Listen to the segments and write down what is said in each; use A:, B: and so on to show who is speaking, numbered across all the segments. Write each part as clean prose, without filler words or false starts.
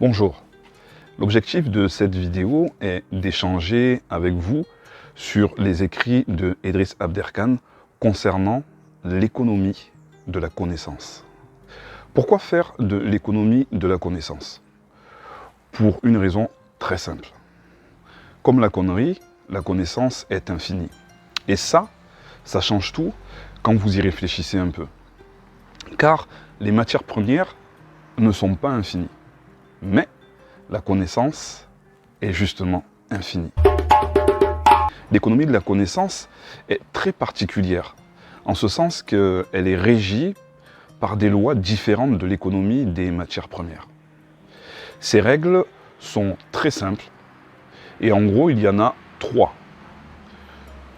A: Bonjour, l'objectif de cette vidéo est d'échanger avec vous sur les écrits de Idriss Abderkane concernant l'économie de la connaissance. Pourquoi faire de l'économie de la connaissance? Pour une raison très simple. Comme la connerie, la connaissance est infinie. Et ça change tout quand vous y réfléchissez un peu. Car les matières premières ne sont pas infinies. Mais la connaissance est justement infinie. L'économie de la connaissance est très particulière, en ce sens qu'elle est régie par des lois différentes de l'économie des matières premières. Ces règles sont très simples, et en gros, il y en a trois.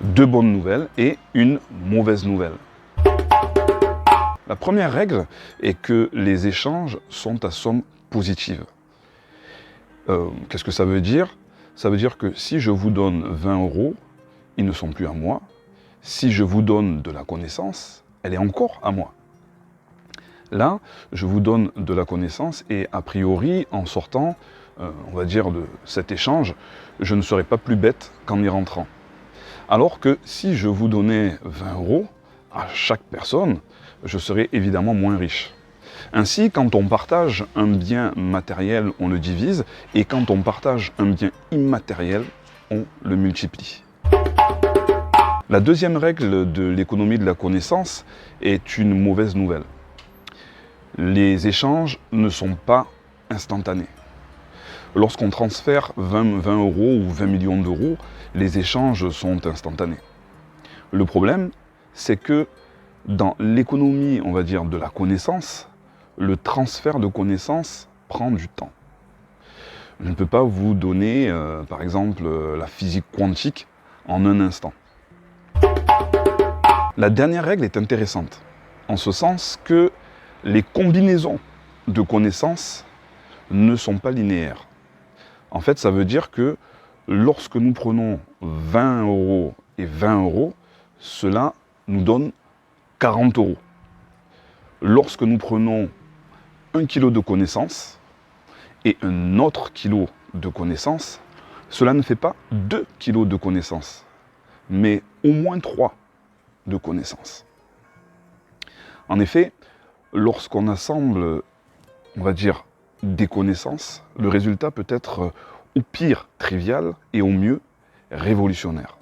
A: Deux bonnes nouvelles et une mauvaise nouvelle. La première règle est que les échanges sont à somme positive. Qu'est-ce que ça veut dire? Ça veut dire que si je vous donne 20 €, ils ne sont plus à moi. Si je vous donne de la connaissance, elle est encore à moi. Là, je vous donne de la connaissance et a priori, en sortant, on va dire, de cet échange, je ne serai pas plus bête qu'en y rentrant. Alors que si je vous donnais 20 € à chaque personne, je serais évidemment moins riche. Ainsi, quand on partage un bien matériel, on le divise, et quand on partage un bien immatériel, on le multiplie. La deuxième règle de l'économie de la connaissance est une mauvaise nouvelle. Les échanges ne sont pas instantanés. Lorsqu'on transfère 20 € ou 20 millions d'euros, les échanges sont instantanés. Le problème, c'est que dans l'économie, on va dire, de la connaissance, le transfert de connaissances prend du temps. Je ne peux pas vous donner, par exemple, la physique quantique en un instant. La dernière règle est intéressante, en ce sens que les combinaisons de connaissances ne sont pas linéaires. En fait, ça veut dire que lorsque nous prenons 20 € et 20 €, cela nous donne 40 €. Lorsque nous prenons 1 kg de connaissances et un autre kilo de connaissances, cela ne fait pas 2 kg de connaissances, mais au moins 3 de connaissances. En effet, lorsqu'on assemble, on va dire, des connaissances, le résultat peut être au pire trivial et au mieux révolutionnaire.